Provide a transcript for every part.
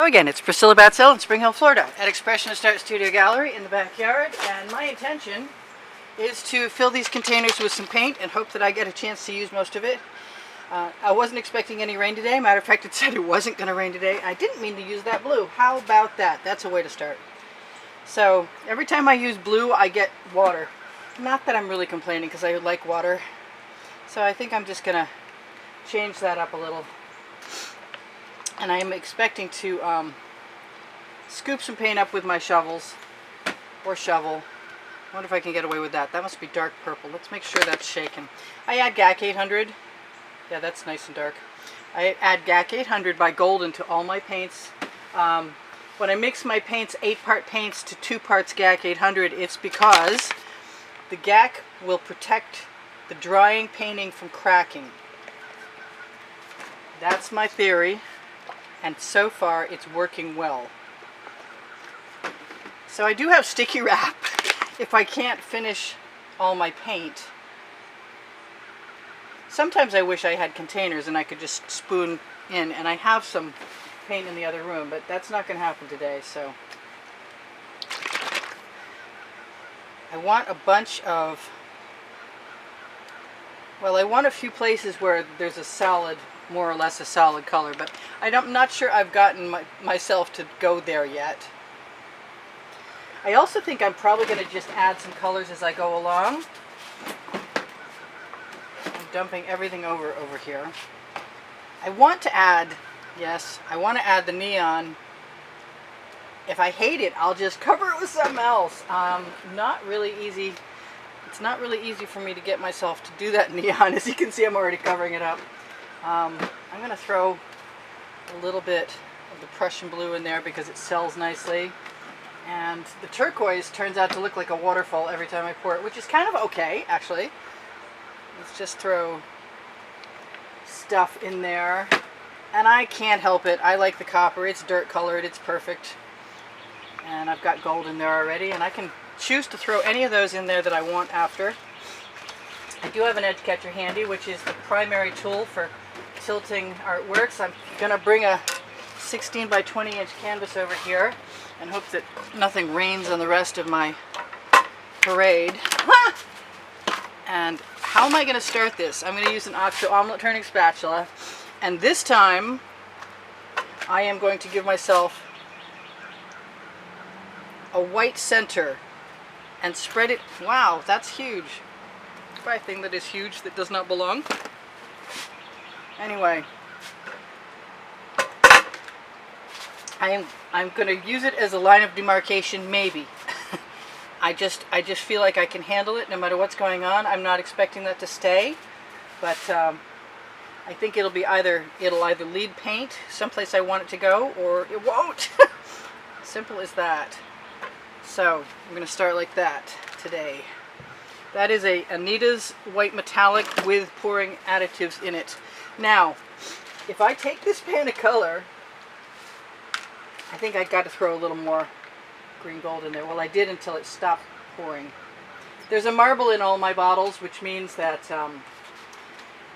So again, it's Priscilla Batzell in Spring Hill, Florida at Expressionist Art Studio Gallery in the backyard, and my intention is to fill these containers with some paint and hope that I get a chance to use most of it. I wasn't expecting any rain today. Matter of fact, it said it wasn't going to rain today. I didn't mean to use that blue. How about that? That's a way to start. So every time I use blue, I get water. Not that I'm really complaining because I like water. So I think I'm just going to change that up a little. And I am expecting to scoop some paint up with my shovels, or shovel. I wonder if I can get away with that. That must be dark purple. Let's make sure that's shaken. I add GAC 800. Yeah, that's nice and dark. I add GAC 800 by Golden to all my paints. When I mix my paints, 8-part paints to 2 parts GAC 800, it's because the GAC will protect the drying painting from cracking. That's my theory. And so far, it's working well. So I do have sticky wrap if I can't finish all my paint. Sometimes I wish I had containers and I could just spoon in, and I have some paint in the other room, but that's not going to happen today, so. I want a bunch of, well, I want a few places where there's a solid, more or less a solid color, but I'm not sure I've gotten myself to go there yet. I also think I'm probably going to just add some colors as I go along. I'm dumping everything over here. I want to add, yes, I want to add the neon. If I hate it, I'll just cover it with something else. Not really easy. It's not really easy for me to get myself to do that neon. As you can see, I'm already covering it up. I'm going to throw a little bit of the Prussian blue in there because it sells nicely. And the turquoise turns out to look like a waterfall every time I pour it, which is kind of okay, actually. Let's just throw stuff in there. And I can't help it. I like the copper. It's dirt colored. It's perfect. And I've got gold in there already. And I can choose to throw any of those in there that I want after. I do have an edge catcher handy, which is the primary tool for tilting artworks. I'm going to bring a 16 by 20 inch canvas over here and hope that nothing rains on the rest of my parade. And how am I going to start this? I'm going to use an OXO omelet turning spatula, and this time I am going to give myself a white center and spread it. Wow, that's huge. Try a thing that is huge that does not belong. Anyway, I'm going to use it as a line of demarcation, maybe. I just feel like I can handle it no matter what's going on. I'm not expecting that to stay, but I think it'll either lead paint someplace I want it to go, or it won't. Simple as that. So I'm going to start like that today. That is a Anita's white metallic with pouring additives in it. Now, if I take this pan of color, I think I got to throw a little more green gold in there. Well, I did until it stopped pouring. There's a marble in all my bottles, which means that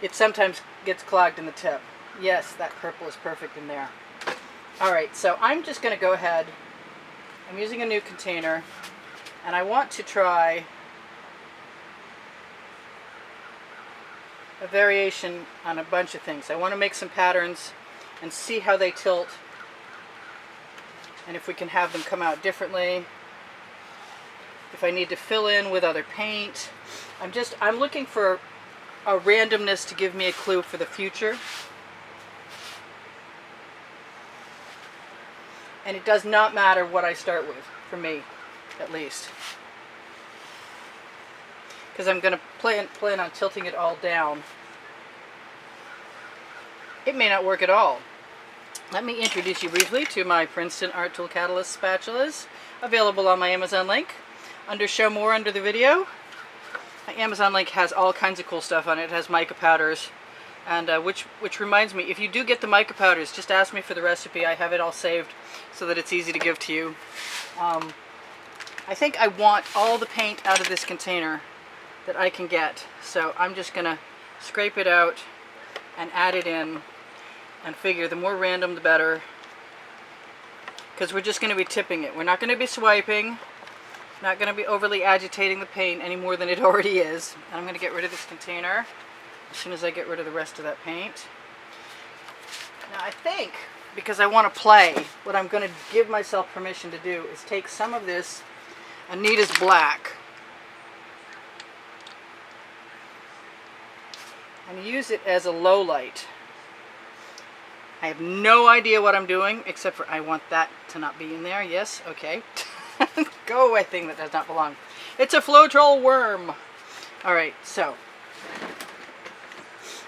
it sometimes gets clogged in the tip. Yes, that purple is perfect in there. Alright, so I'm just going to go ahead. I'm using a new container, and I want to try a variation on a bunch of things. I want to make some patterns and see how they tilt, and if we can have them come out differently. If I need to fill in with other paint. I'm looking for a randomness to give me a clue for the future. And it does not matter what I start with, for me, at least. Because I'm going to plan on tilting it all down. It may not work at all. Let me introduce you briefly to my Princeton Art Tool Catalyst spatulas, available on my Amazon link. Under Show More under the video. My Amazon link has all kinds of cool stuff on it. It has mica powders. And which reminds me, if you do get the mica powders, just ask me for the recipe. I have it all saved so that it's easy to give to you. I think I want all the paint out of this container that I can get. So I'm just going to scrape it out and add it in, and figure the more random the better. because we're just going to be tipping it. We're not going to be swiping, not going to be overly agitating the paint any more than it already is. And I'm going to get rid of this container as soon as I get rid of the rest of that paint. Now I think, because I want to play, what I'm going to give myself permission to do is take some of this Anita's black and use it as a low light. I have no idea what I'm doing, except for I want that to not be in there. Yes, okay. Go away, thing that does not belong. It's a Floetrol worm. Alright, so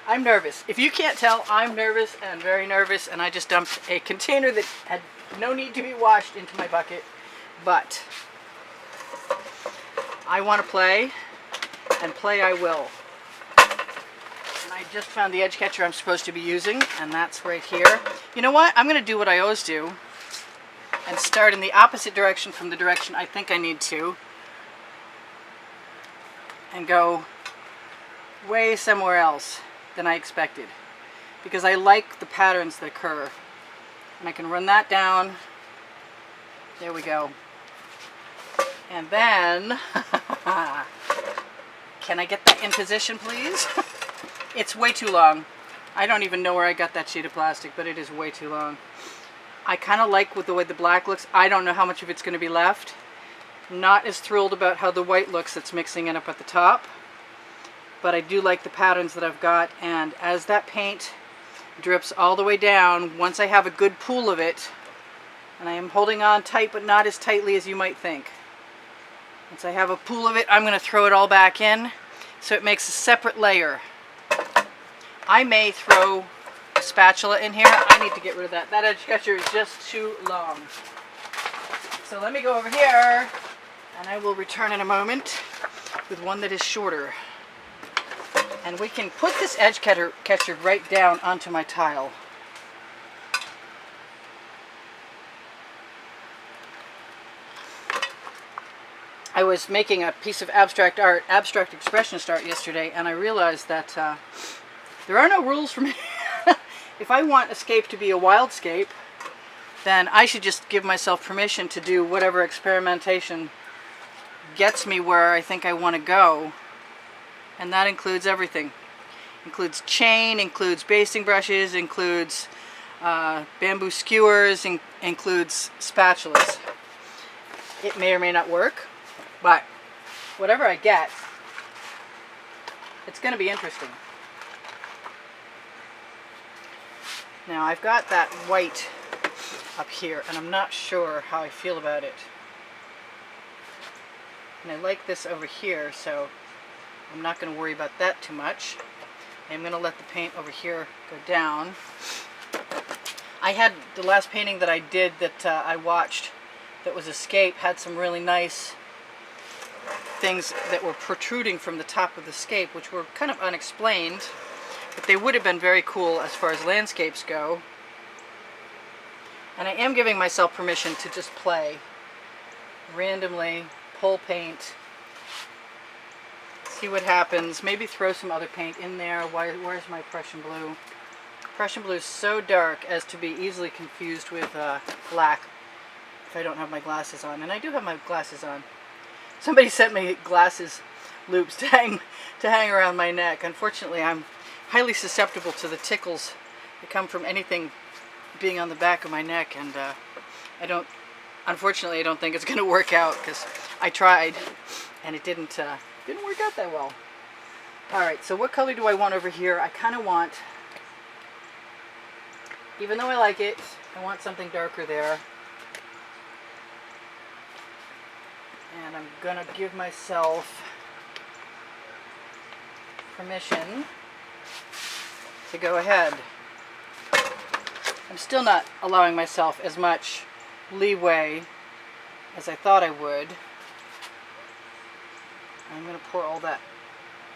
I'm nervous. If you can't tell, I'm nervous and very nervous, and I just dumped a container that had no need to be washed into my bucket. But I want to play, and play I will. And I just found the edge catcher I'm supposed to be using, and that's right here. You know what? I'm going to do what I always do and start in the opposite direction from the direction I think I need to, and go way somewhere else than I expected, because I like the patterns that occur. And I can run that down. There we go. And then can I get that in position, please? It's way too long. I don't even know where I got that sheet of plastic, but it is way too long. I kind of like with the way the black looks. I don't know how much of it's going to be left. Not as thrilled about how the white looks that's mixing it up at the top. But I do like the patterns that I've got, and as that paint drips all the way down, once I have a good pool of it, and I am holding on tight but not as tightly as you might think. Once I have a pool of it, I'm going to throw it all back in so it makes a separate layer. I may throw a spatula in here. I need to get rid of that. That edge catcher is just too long. So let me go over here, and I will return in a moment with one that is shorter. And we can put this edge catcher right down onto my tile. I was making a piece of abstract expressionist art yesterday, and I realized that there are no rules for me. If I want a scape to be a wild scape, then I should just give myself permission to do whatever experimentation gets me where I think I want to go. And that includes everything. Includes chain, includes basting brushes, includes bamboo skewers, includes spatulas. It may or may not work, but whatever I get, it's going to be interesting. Now I've got that white up here, and I'm not sure how I feel about it. And I like this over here, so I'm not going to worry about that too much. I'm going to let the paint over here go down. I had the last painting that I did that I watched that was Escape, had some really nice things that were protruding from the top of the scape, which were kind of unexplained, but they would have been very cool as far as landscapes go. And I am giving myself permission to just play randomly, pull paint, see what happens, maybe throw some other paint in there. Where's my Prussian blue? Prussian blue is so dark as to be easily confused with black if I don't have my glasses on, and I do have my glasses on. Somebody sent me glasses loops to hang around my neck. Unfortunately, I'm highly susceptible to the tickles that come from anything being on the back of my neck, and unfortunately I don't think it's going to work out, because I tried and it didn't work out that well. Alright, so what color do I want over here? I kind of want, even though I like it, I want something darker there. And I'm going to give myself permission to go ahead. I'm still not allowing myself as much leeway as I thought I would. I'm going to pour all that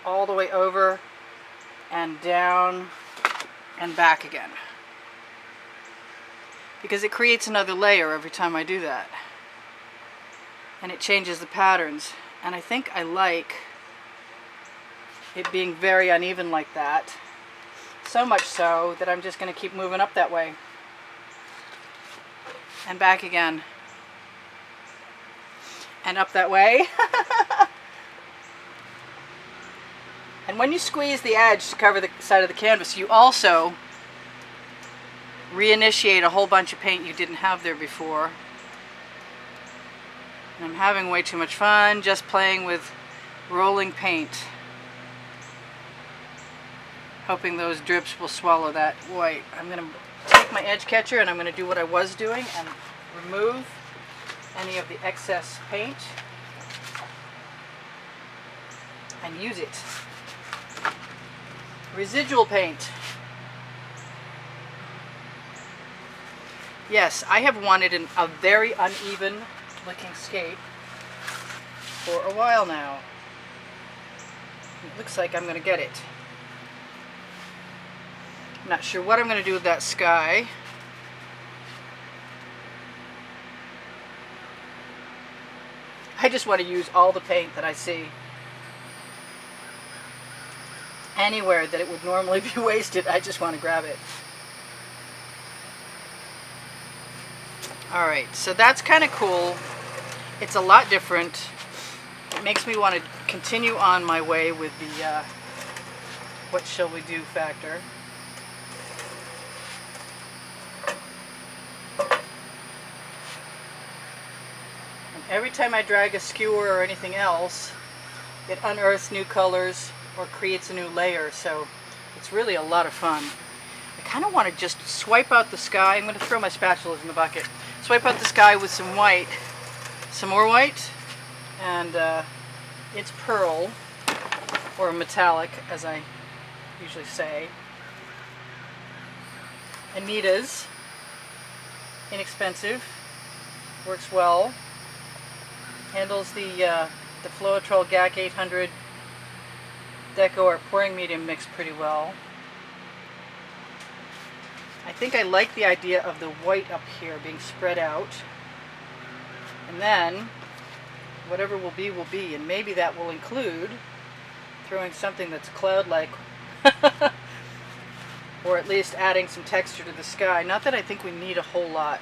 all the way over and down and back again, because it creates another layer every time I do that, and it changes the patterns. And I think I like it being very uneven like that, so much so that I'm just going to keep moving up that way. and back again. And up that way. And when you squeeze the edge to cover the side of the canvas, you also reinitiate a whole bunch of paint you didn't have there before. And I'm having way too much fun just playing with rolling paint, hoping those drips will swallow that white. I'm going to take my edge catcher and I'm going to do what I was doing and remove any of the excess paint and use it. Residual paint. Yes, I have wanted a very uneven looking scape for a while now. It looks like I'm going to get it. I'm not sure what I'm going to do with that sky. I just want to use all the paint that I see. Anywhere that it would normally be wasted, I just want to grab it. Alright, so that's kind of cool. It's a lot different. It makes me want to continue on my way with the what shall we do factor. And every time I drag a skewer or anything else, it unearths new colors or creates a new layer, so it's really a lot of fun. I kind of want to just swipe out the sky. I'm going to throw my spatulas in the bucket. Swipe out the sky with some white, some more white, and it's pearl, or metallic as I usually say. Anita's, inexpensive, works well, handles the Floetrol GAC 800 Deco or pouring medium mix pretty well. I think I like the idea of the white up here being spread out, and then whatever will be, and maybe that will include throwing something that's cloud-like or at least adding some texture to the sky. Not that I think we need a whole lot.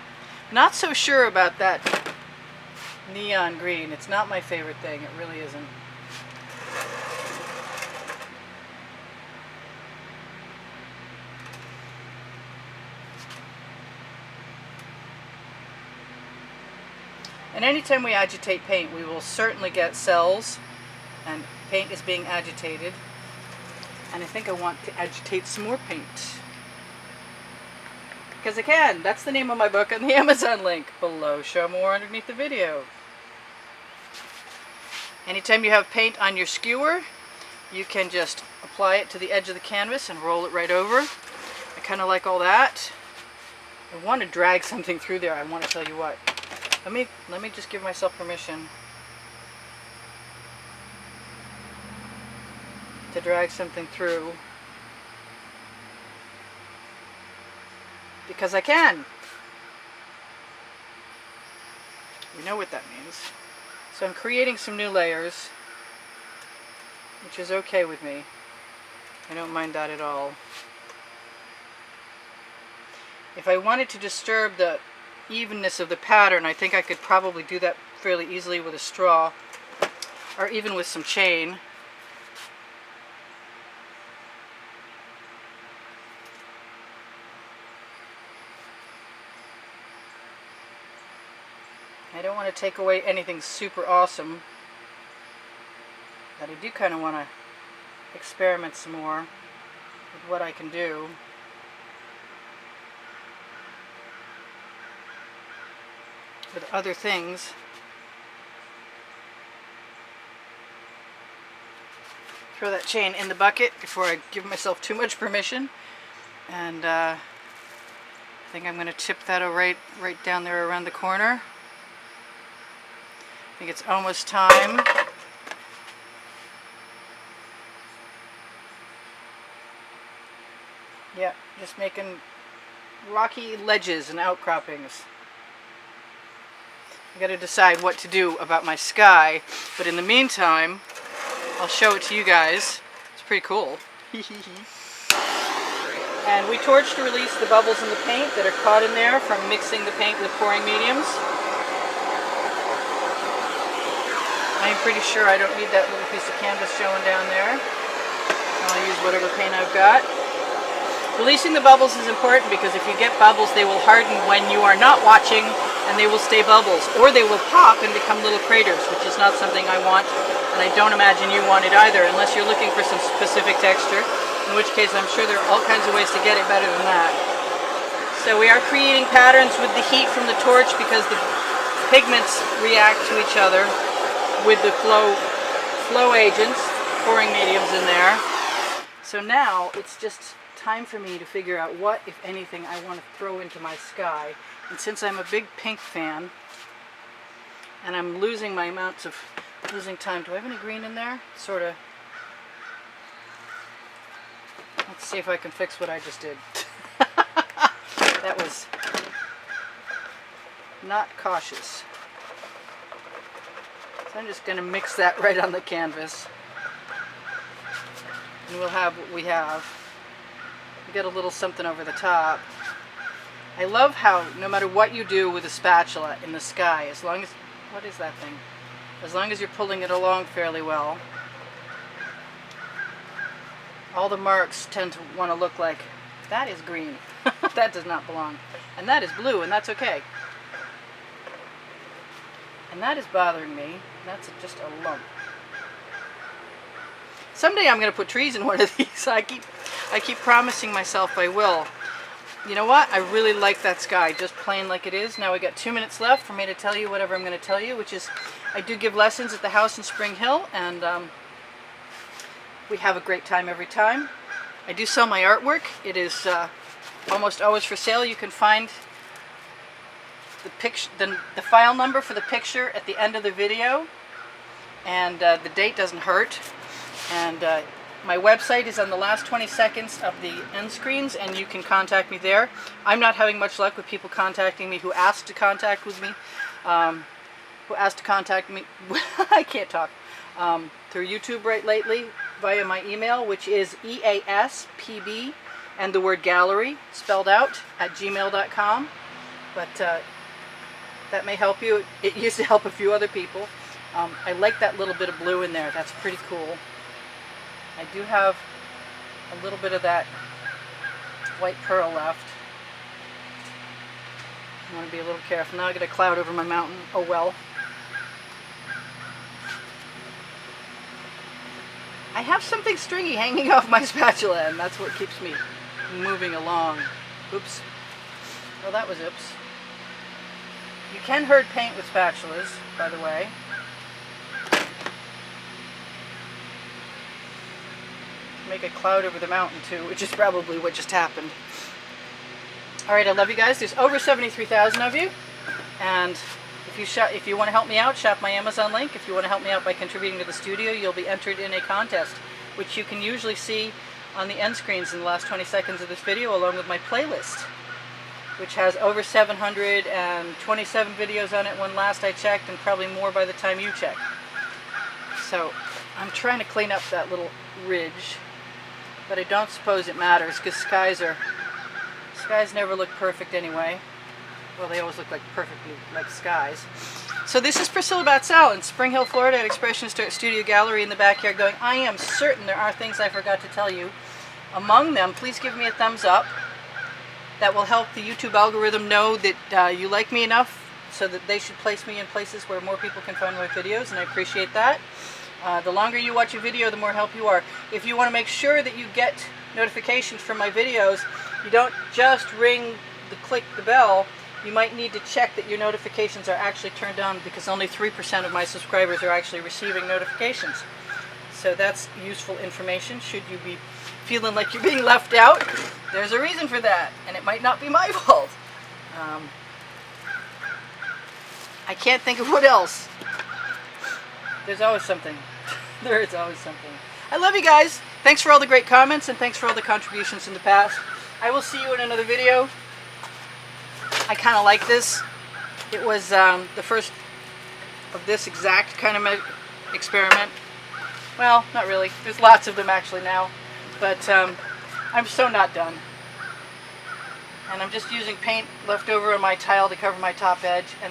Not so sure about that neon green. It's not my favorite thing. It really isn't. And anytime we agitate paint, we will certainly get cells, and paint is being agitated. And I think I want to agitate some more paint. Because I can. That's the name of my book on the Amazon link below. Show more underneath the video. Anytime you have paint on your skewer, you can just apply it to the edge of the canvas and roll it right over. I kind of like all that. I want to drag something through there. I want to tell you what. Let me just give myself permission to drag something through, because I can. You know what that means. So I'm creating some new layers, which is okay with me. I don't mind that at all. If I wanted to disturb the evenness of the pattern, I think I could probably do that fairly easily with a straw, or even with some chain. I don't want to take away anything super awesome, but I do kind of want to experiment some more with what I can do. With other things. Throw that chain in the bucket before I give myself too much permission. And I think I'm going to tip that right down there around the corner. I think it's almost time. Yeah, just making rocky ledges and outcroppings. I gotta decide what to do about my sky, but in the meantime, I'll show it to you guys. It's pretty cool. And we torch to release the bubbles in the paint that are caught in there from mixing the paint with pouring mediums. I'm pretty sure I don't need that little piece of canvas showing down there. I'll use whatever paint I've got. Releasing the bubbles is important because if you get bubbles, they will harden when you are not watching, and they will stay bubbles. Or they will pop and become little craters, which is not something I want, and I don't imagine you want it either, unless you're looking for some specific texture, in which case I'm sure there are all kinds of ways to get it better than that. So we are creating patterns with the heat from the torch because the pigments react to each other with the flow agents, pouring mediums in there. So now it's just time for me to figure out what, if anything, I want to throw into my sky. And since I'm a big pink fan, and I'm losing my amounts of losing time, do I have any green in there? Sort of. Let's see if I can fix what I just did. That was not cautious. So I'm just going to mix that right on the canvas. And we'll have what we have. We get a little something over the top. I love how no matter what you do with a spatula in the sky, as long as, what is that thing? As long as you're pulling it along fairly well, all the marks tend to want to look like, that is green. That does not belong. And that is blue, and that's okay. And that is bothering me. That's just a lump. Someday I'm going to put trees in one of these. I keep promising myself I will. You know what? I really like that sky, just plain like it is. Now we got 2 minutes left for me to tell you whatever I'm going to tell you, which is I do give lessons at the house in Spring Hill, and we have a great time every time. I do sell my artwork. It is almost always for sale. You can find the picture, the file number for the picture at the end of the video, and the date doesn't hurt. And my website is on the last 20 seconds of the end screens, and you can contact me there. I'm not having much luck with people contacting me who asked to contact with me, I can't talk, through YouTube right lately via my email, which is EASPB and the word gallery spelled out at gmail.com. But that may help you. It used to help a few other people. I like that little bit of blue in there. That's pretty cool. I do have a little bit of that white pearl left. I want to be a little careful. Now I got a cloud over my mountain. Oh well. I have something stringy hanging off my spatula, and that's what keeps me moving along. Oops. Well, that was oops. You can herd paint with spatulas, by the way. Make a cloud over the mountain too, which is probably what just happened. Alright, I love you guys. There's over 73,000 of you, and if you want to help me out, shop my Amazon link. If you want to help me out by contributing to the studio, you'll be entered in a contest, which you can usually see on the end screens in the last 20 seconds of this video, along with my playlist, which has over 727 videos on it when last I checked, and probably more by the time you check. So I'm trying to clean up that little ridge, but I don't suppose it matters, because skies never look perfect anyway. Well, they always look like perfectly like skies. So this is Priscilla Batzell in Spring Hill, Florida at Expressionist Art Studio Gallery in the backyard going, I am certain there are things I forgot to tell you. Among them, please give me a thumbs up. That will help the YouTube algorithm know that you like me enough so that they should place me in places where more people can find my videos, and I appreciate that. The longer you watch a video, the more help you are. If you want to make sure that you get notifications from my videos, you don't just click the bell. You might need to check that your notifications are actually turned on, because only 3% of my subscribers are actually receiving notifications. So that's useful information. Should you be feeling like you're being left out, there's a reason for that, and it might not be my fault. I can't think of what else. There's always something. There is always something. I love you guys. Thanks for all the great comments, and thanks for all the contributions in the past. I will see you in another video. I kind of like this. It was the first of this exact kind of experiment. Well, not really. There's lots of them actually now. But I'm so not done. and I'm just using paint left over on my tile to cover my top edge. And